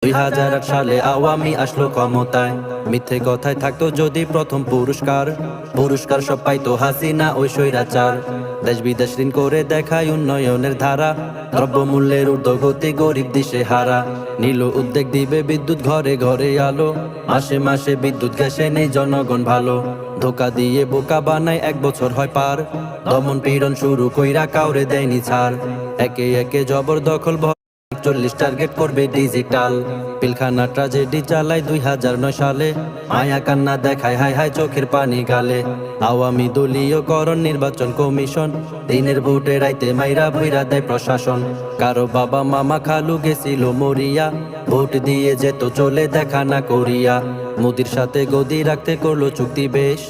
2008 সালে আওয়ামী আসলো ক্ষমতায়। মিথ্যে কথায় থাকতো যদি প্রথম পুরস্কার, পুরস্কার সব পাইতো হাসিনা ওই স্বৈরাচার। দেশ বিদেশ ঋণ করে দেখায় উন্নয়নের ধারা, দ্রব্যমূল্যের ঊর্ধ্বগতি গরিব দিশে হারা। নীল উদ্যোগ দিবে বিদ্যুৎ ঘরে ঘরে আলো, মাসে মাসে বিদ্যুৎ গ্যাসে নেই জনগণ ভালো। ধোকা দিয়ে বোকা বানায় 1 বছর হয় পার, দমন পীড়ন শুরু কইরা কাউরে দেয়নি ছাড়। একে একে জবরদখল 40 টার্গেট করবে ডিজিটাল। পিলখানা ট্রাজেডি চালায় 2009 সালে, মায়া কান্না দেখায় হায় হায় চোখের পানি গালে। আওয়ামী দলীয়করণ নির্বাচন কমিশন, দিনের ভোটে রাইতে মাইরা ভইরা দেয় প্রশাসন। কারো বাবা মামা খালু গেছিল মরিয়া, ভোট দিয়ে যেত চলে দেখা না করিয়া। মোদির সাথে গদি রাখতে করলো চুক্তি বেশ,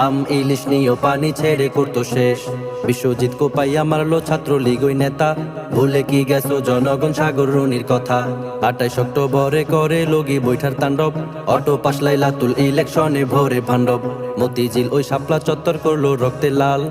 আম ইলিশ নিয়ে পানি ছেড়ে করতো শেষ। বিশ্বজিৎ কোপাইয়া মারলো ছাত্রলীগ ওই নেতা, ভুলে কি গেছো জনগণ সাগর রনির কথা। 28 অক্টোবরে করে লগি বৈঠার তাণ্ডব, অটো পাস লাইলাতুল ইলেকশনে ভোরে ভাণ্ডব। মতিঝিল ওই শাপলা চত্বর করলো রক্তে লাল,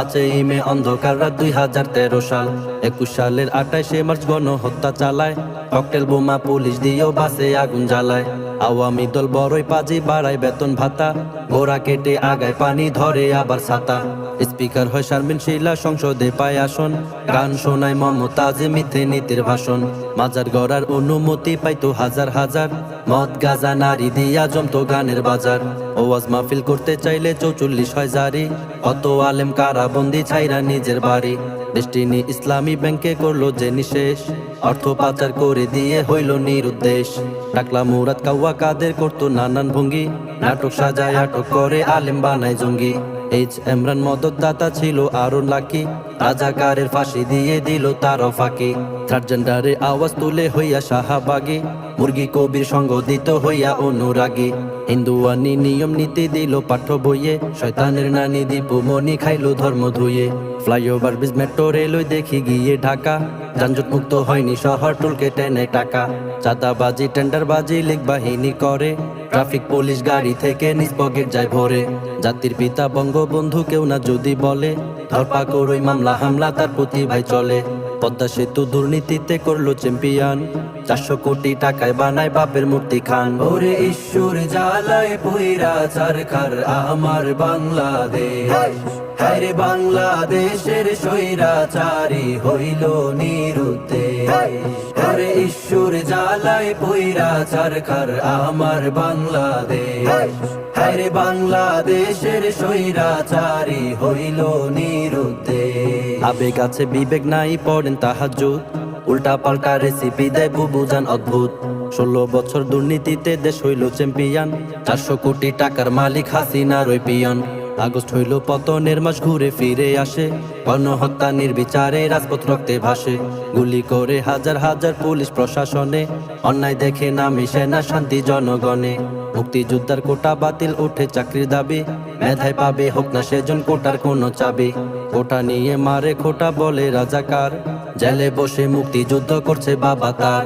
আছে ইমে অন্ধকার রাত 2013 সাল। 21 সালের 28শে মার্চ গণহত্যা চালায়, ককটেল বোমা পুলিশ দিয়েও বাসে আগুন জ্বালায়। আওয়ামী দল বড়ই পাজি বাড়ায় বেতন ভাতা, গোড়া কেটে আগায় পানি ধরে আবার ছাতা। স্পিকার হয় শারমিন শিলা, সংসদে পায় আসন, গান শোনায় মমতাজ মিথ্যে নীতির ভাষণ। মাজার গড়ার অনুমতি পাইতো হাজার হাজার, মদ গাজা নারী দিয়া জমতো গানের বাজার। ওয়াজ মাহফিল করতে চাইলে 44 হয় জারি, কত আলেম কারাবন্দি ছাইরা নিজের বাড়ি। ডেস্টিনি ইসলামী ব্যাংকে করলো যে নিশেষ, অর্থ পাচার করে দিয়ে হইল নিরুদ্দেশ। টাকলা মুরাদ কাউয়া কাদের করতো নানান ভঙ্গি, নাটক সাজায় আটক করে আলেম বানায় জঙ্গি। এইচ এমরান মদত দাতা ছিল আরো লাকি, রাজাকারের ফাঁসি দিয়ে দিল তারও ফাঁকি। থার্ড জেন্ডারে আওয়াজ তুলে হইয়া শাহাবাগী, মুরগি কবির সঙ্গ দিত হইয়া অনুরাগী। হিন্দুয়ানি নিয়ম নীতি দিল পাঠ্য বইয়ে, শয়তানের নানি দীপু মনি খাইলো ধর্ম ধুয়ে। ফ্লাইওভার ব্রিজ মেট্রো রেলওয়ে দেখি গিয়ে ঢাকা, যানজট মুক্ত হয়নি শহর টুলকে টেনে টাকা। চাঁদাবাজি টেন্ডারবাজি লীগ বাহিনী করে, ট্রাফিক পুলিশ গাড়ি থেকে নিজ পকেট যায় ভরে। জাতির পিতা বঙ্গবন্ধু কেউ না যদি বলে, ধরপাকড় ওই মামলা হামলা তার প্রতি ভাই চলে। পদ্মা সেতু দুর্নীতিতে করলো চ্যাম্পিয়ন, 400 কোটি টাকায় বানায় বাপের মূর্তি খান। ওরে ঈশ্বর জ্বালায় পইরা চারখার আমার বাংলাদেশ, হায়রে বাংলাদেশের স্বৈরাচারী হইল নিরুদ্দেশ। ওরে ঈশ্বর জ্বালায় পইরা চারখার আমার বাংলাদেশ, হায়রে বাংলাদেশের স্বৈরাচারী হইল নিরুদ্দেশ। আবেগ আছে বিবেক নাই পড়েন তাহাজ্জুদ, উল্টা পাল্টা রেসিপি দেয় বুবুজান অদ্ভুত। 16 বছর দুর্নীতিতে দেশ হইল চ্যাম্পিয়ন, 400 কোটি টাকার মালিক হাসিনার ওই পিয়ন। আগস্ট হইল পতনের মাস ঘুরে ফিরে আসে, গণহত্যা নির্বিচারে রাজপথ রক্তে ভাসে। গুলি করে হাজার হাজার পুলিশ প্রশাসনে, অন্যায় দেখে না মিশে না শান্তি জনগণে। মুক্তিযোদ্ধার কোটা বাতিল উঠে চাকরির দাবি, মেধায় পাবে হোক না সেজন কোটার কোনো চাবি। কোটা নিয়ে মারে খোটা বলে রাজাকার, জেলে বসে মুক্তিযুদ্ধ করছে বাবা তার।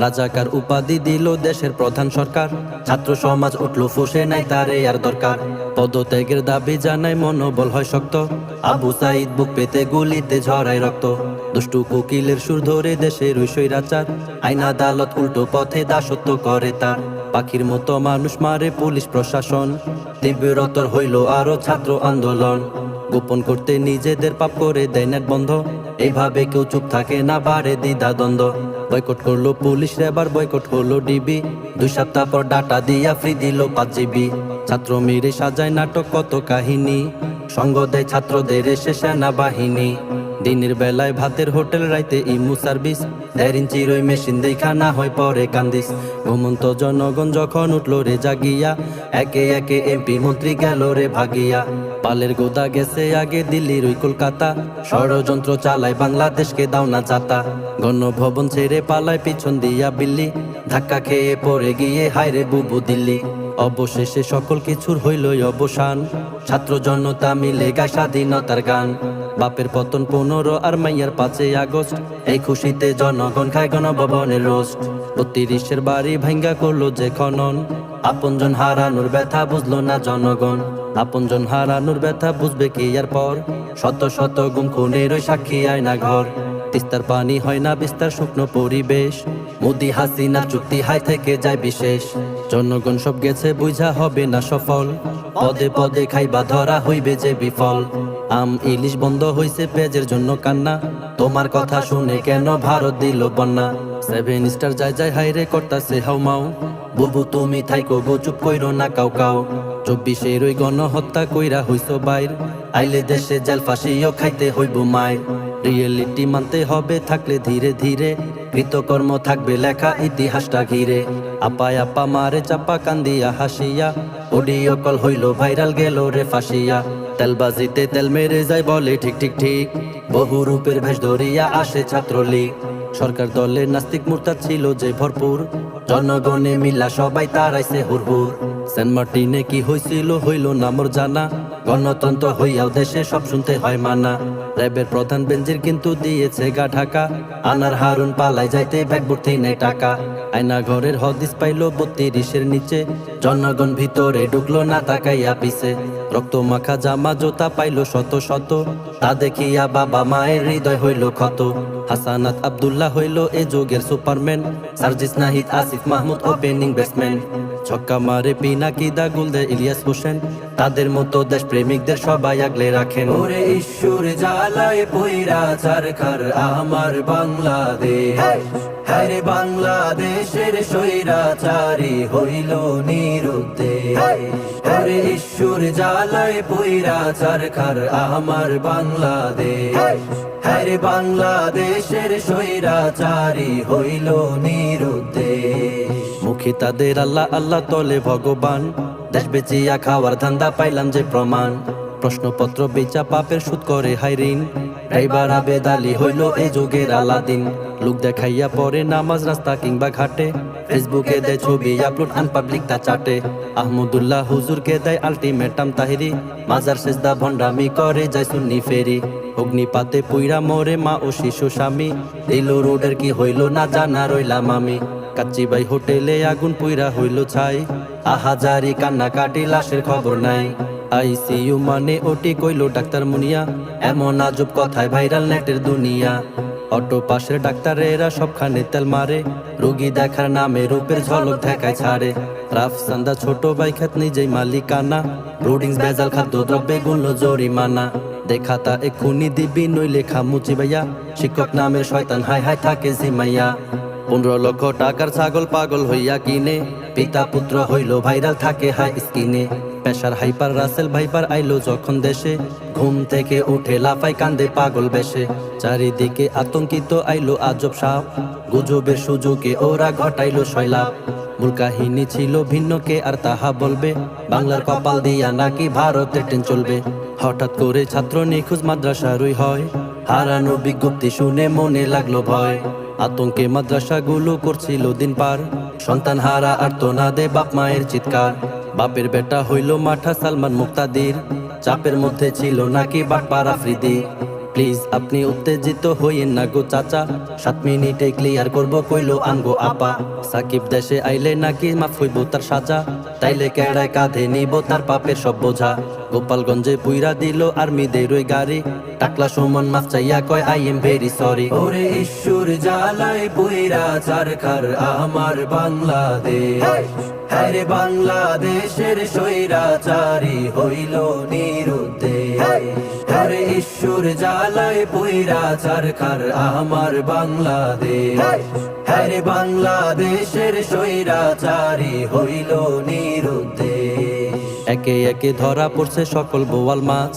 রাজাকার উপাধি দিল দেশের প্রধান সরকার, ছাত্র সমাজ উঠলো ফুসে নাই তারে আর দরকার। পদত্যাগের দাবি জানায় মনোবল হয় শক্ত, আবু সাইদ বুক পেতে গুলিতে ঝরায় রক্ত। দুষ্টু কোকিলের সুর ধরে দেশের ওই স্বৈরাচার, আইন আদালত উল্টো পথে দাসত্ব করে তার। পাখির মতো মানুষ মারে পুলিশ প্রশাসন, তীব্রতর হইল আরো ছাত্র আন্দোলন। গোপন করতে নিজেদের পাপ করে দেয় নেট বন্ধ, এইভাবে কেউ চুপ থাকে না বাড়ে দ্বিধা দ্বন্দ্ব। বয়কট করলো পুলিশ এবার বয়কট হলো ডিবি, 2 সপ্তাহ পর ডাটা দিয়া ফ্রি দিল 5 জিবি। ছাত্র মেরে সাজায় নাটক কত কাহিনী, সঙ্গ দেয় ছাত্রদের এসে সেনাবাহিনী। দিনের বেলায় ভাতের হোটেল রাইতে ইমু সার্ভিস, 1.5 ইঞ্চির ওই মেশিন দেখা না হয় পরে কান্দিস। ঘুমন্ত জনগণ যখন উঠলো রে জাগিয়া, একে একে এমপি মন্ত্রী গেল রে ভাগিয়া। পালের গোদা গেছে আগে দিল্লির ওই কলকাতা, ষড়যন্ত্র চালায় বাংলাদেশকে দাও না যাতা। গণভবন ছেড়ে পালায় পিছন দিয়া বিল্লি, ধাক্কা খেয়ে পড়ে গিয়ে হায়রে বুবু দিল্লি। অবশেষে সকল কিছুর হইল অবসান, ছাত্র জনতা মিলে গায় স্বাধীনতার গান। বাপের পতন 15 আর মাইয়ার 5 আগস্ট, এই খুশিতে জনগণ খায় গণভবনের রোস্ট। 32-এর বাড়ি ভাঙ্গা করলো যে খনন, আপনজন হারানোর ব্যথা বুঝলো না জনগণ। আপনজন হারানোর ব্যথা বুঝবে কি আর পর, শত শত গুম খুনের ওই সাক্ষী আয়না ঘর। তিস্তার পানি হয় না বিস্তার শুকনো পরিবেশ, মোদি হাসিনার চুক্তি হাই থেকে যায় বিশেষ জনগণ সব গেছে বুঝা হবে না সফল পদে পদে খাইবা ধরা হইবে যে বিফল আম ইলিশ বন্ধ হইছে পেঁয়াজের জন্য কান্না তোমার কথা শুনে কেন ভারত দিল বন্যা 7 স্টার যায় যায় হাইরে করতাছে হাউমাউ বুবু তুমি থাইকো গো চুপ কইরো না কাউ কাউ 24 ওই গণহত্যা কইরা হইছো বাইর আইলে দেশে জেল ফাঁসিও খাইতে হইব মায়ের রিয়েলিটি মানতে হবে থাকলে ধীরে ধীরে কৃতকর্ম থাকবে লেখা ইতিহাসটা ঘিরে আপায় আপা মারে চাপা কান্দিয়া হাসিয়া অডিও কল হইল ভাইরাল গেল রে ফাঁসিয়া তেলবাজিতে তেল মেরে যায় বলে ঠিক ঠিক ঠিক বহু রূপের ভেষ ধরিয়া আসে ছাত্রলীগ সরকার দলে নাস্তিক মুরতাদ ছিল যে ভরপুর জনগণে মিলা সবাই তারাইছে হুরহুর সেন্ট মার্টিনে কি হইছিল হইল না মোর জানা গণতন্ত্র হইয়াও দেশে সব শুনতে হয় মানা র্যাবের প্রধান বেঞ্জির কিন্তু দিয়েছে গা ঢাকা আনার হারুন পালাই যাইতে ব্যাগ ভর্তি নেই টাকা আয়না ঘরের হদিস পাইলো 32-এর নিচে জনগণ ভিতরে ঢুকলো না তাকাইয়া পিছে রক্ত মাখা জামা জোতা পাইলো শত শত তা দেখিয়া বাবা মায়ের হৃদয় হইল ক্ষত হাসানাত আব্দুল্লাহ হইল এ যুগের Superman Sarjis Nahid Asif Mahmud opening batsman ছক্কা মারে পিনাকিদা গুল দেয় ইলিয়াস হোসেন তাদের মতো দেশ প্রেমিকদের সবাই আগলে রাখেন ওরে ঈশ্বর জ্বালায় পয়রা চারখার আমার বাংলাদেশ হ্যারে বাংলাদেশের স্বৈরাচারী হইল নিরুদ্দেশ ওরে ঈশ্বর জ্বালায় পয়রা চারখার আমার বাংলাদেশ হ্যারে বাংলাদেশের স্বৈরাচারী হইল নিরুদ্দেশ মুখে তাদের আল্লাহ আল্লাহ তলে ভগবান দেশ বেচিয়া খাওয়ার ধান্দা পাইলাম যে প্রমাণ প্রশ্নপত্র বেচা পাপের সুদ করে হাই ঋণ ড্রাইভার আবেদ আলী হইল এ যুগের আলাদিন লোক দেখাইয়া পরে নামাজ রাস্তা কিংবা ঘাটে ফেসবুকে দেয় ছবি আপলোড আনপাবলিক তা চাটে আহমদুল্লাহ হুজুরকে দেয় আলটিমেটাম তাহিরি মাজার সেজদা ভণ্ডামি করে যায় সুন্নি ফেরি অগ্নিপাতে পুইরা মরে মা ও শিশু স্বামী দিল রোডের কি হইল না জানা রইলাম আমি কাচ্চিবাই হোটেলে আগুন পুইরা হইল ছাই আহাজারি কান্না কাটি লাশের খবর নাই আইসিইউ মানে ওটি কইলো ডাক্তার মুনিয়া এমন আজব কথায় ভাইরাল নেটের দুনিয়া অটো পাশের ডাক্তারেরা সবখানে তেল মারে রোগী দেখার নামে রূপের ঝলক দেখায় ছাড়ে রাফসান্দা ছোট ভাই খেত নিজেই মালিকানা রোডিংস বেজাল খাদ্য দ্রব্যে গুনলো জরিমানা দেখাতা এক্ষুনি দিবি নইলে খামুচি ভাইয়া শিক্ষক নামের শয়তান হাই হাই থাকে জিমাইয়া 15 লক্ষ টাকার ছাগল পাগল হইয়া কিনে পিতা পুত্র হইল ভাইরাল থাকে হাই স্কিনে পেশার হাইপার রাসেল ভাইপার আইলো যখন দেশে ঘুম থেকে উঠে লাফাই কান্দে পাগল বেশে চারিদিকে আতঙ্কিত আইলো আজব সাপ গুজবের সুযোগে ওরা ঘটাইলো শৈলাপ মূল কাহিনী ছিল ভিন্ন কে আর তাহা বলবে বাংলার কপাল দিয়া নাকি ভারতের ট্রেন চলবে হঠাৎ করে ছাত্র নিখোঁজ মাদ্রাসারই হয় হারানো বিজ্ঞপ্তি শুনে মনে লাগলো ভয় আতঙ্কে মাদ্রাসাগুলো করছিল দিন পার সন্তান হারা আর্তনাদে বাপ মায়ের চিৎকার বাপের বেটা হইল মাঠা সালমান মুক্তাদির চাপের মধ্যে ছিল নাকি বাটপার আফ্রিদি প্লিজ আপনি উত্তেজিত হইয়েন না গো চাচা 7 মিনিটে ক্লিয়ার করব কইলো আঙ্গো আপা সাকিব দেশে আইলে নাকি মাফ হইব তার সাজা তাইলে কেড়ায় কাঁধে নিব তার পাপের সব বোঝা গোপালগঞ্জে পুইরা দিল আর্মিদের ওই গাড়ি টাকলা সুমন মাফ চাইয়া কয় আই এম ভেরি সরি ওরে ঈশ্বর জ্বালায় পুইরা চারখার আমার বাংলাদেশ হ্যারে বাংলাদেশের স্বৈরাচারী হইল নিরুদ্দেশ হরে ঈশ্বর জ্বালায় পুইরা চারখার আমার বাংলাদেশ হ্যারে বাংলাদেশের স্বৈরাচারী হইল নিরুদ্দেশ একে একে ধরা পড়ছে সকল বোয়াল মাছ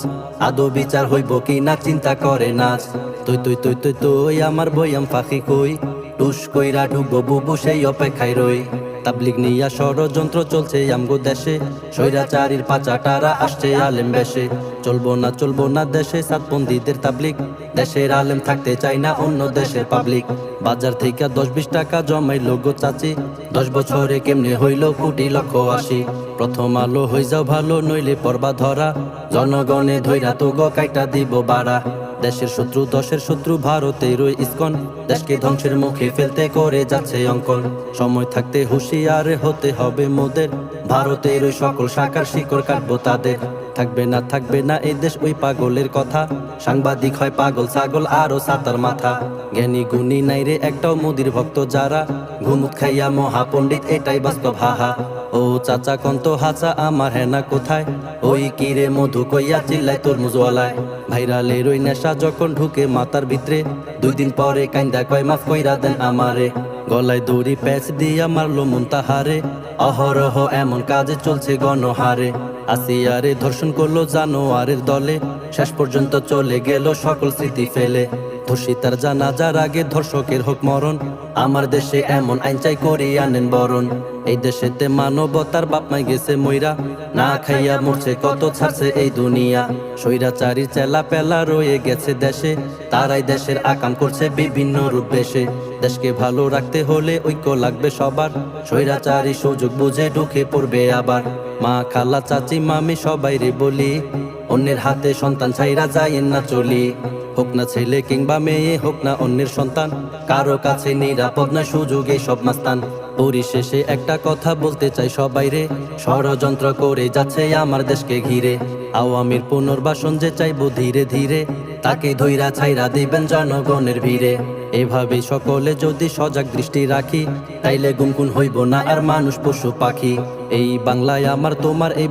আদৌ বিচার হইব কি না চিন্তা করে নাচ তুই তুই তুই তুই তুই আমার বইয়াম ফাঁকি কই টুস কইরা ঢুকবো বুবু সেই অপেক্ষায় রই তাবলিগ নিয়া ষড়যন্ত্র চলছে আমগো দেশে স্বৈরাচারীর পাচাটারা আসছে আলেম বেশে চলবো না দেশে সাতবন্দীদের তাবলিগ দেশের আলেম থাকতে চাই না অন্য দেশের পাবলিক বাজার থেকে 10-20 টাকা জমাইলো গো চাচি 10 বছরে কেমনে হইল কোটি লক্ষ আশি প্রথম আলো হই যাও ভালো নইলে পর্বা ধরা জনগণে ধৈরা তো গো কাইটা দিব বাড়া দেশের শত্রু দশের শত্রু ভারতের ওই ইসকন দেশকে ধ্বংসের মুখে ফেলতে করে যাচ্ছে অঙ্কন সময় থাকতে হুঁশিয়ার হতে হবে মোদের ভারতের ওই সকল শাখার শিকড় কাটবো তাদের থাকবে না এই দেশ ওই পাগলের কথা সাংবাদিক হয় পাগল ছাগল আরো সাতার মাথা জ্ঞানী গুণী নাই রে একটাও মোদির ভক্ত যারা ঘুমুত খাইয়া মহাপণ্ডিত এটাই বাস্তব হাহা ও চাচা কন্ত হাচা আমার হেনা কোথায় ওই কিরে মধু কইয়া চিল্লায় তোর মুজওয়ালায় ভাইরালের ওই নেশা যখন ঢুকে মাথার ভিতরে 2 দিন পরে কাইন্দা কয় মাফ কইরা দেন আমারে গলায় দড়ি প্যাচ দিয়া মারলো মুনতাহারে অহরহ এমন কাজে চলছে গণহারে আসিয়ারে ধর্ষণ করলো জানোয়ারের দলে শেষ পর্যন্ত চলে গেল সকল স্মৃতি ফেলে ধর্ষিতার জানাজার আগে ধর্ষকের হোক মরণ আমার দেশে এমন আইন চাই করি আনেন বরণ এই দেশেতে মানবতার বাপ মাই গেছে মইরা না খাইয়া মরছে কত ছাড়ছে এই দুনিয়া স্বৈরাচারী চেলা পেলা রয়ে গেছে দেশে তারাই দেশের আকাম করছে বিভিন্ন রূপ বেশে দেশকে ভালো রাখতে হলে ঐক্য লাগবে সবার স্বৈরাচারী সুযোগ বুঝে ঢুকে পড়বে আবার মা খালা চাচি মামি সবাই রে বলি অন্যের হাতে সন্তান ছাইরা যাইয়েন না চলি হোক না ছেলে কিংবা মেয়ে হোক না অন্যের সন্তান কারো কাছে নিরাপদ না সুযোগে সব মাস্তান পরিশেষে একটা কথা বলতে চাই সবাই রে ষড়যন্ত্র করে যাচ্ছে আমার দেশকে ঘিরে আওয়ামীর পুনর্বাসন যে চাইবো ধীরে ধীরে তাকে ধৈরা ছাইরা দিবেন জনগণের ভিড়ে এভাবে সকলে যদি সজাগ দৃষ্টি রাখি তাইলে গুনগুন হইব না আর মানুষ পশু পাখি এই বাংলায় আমার তোমার এই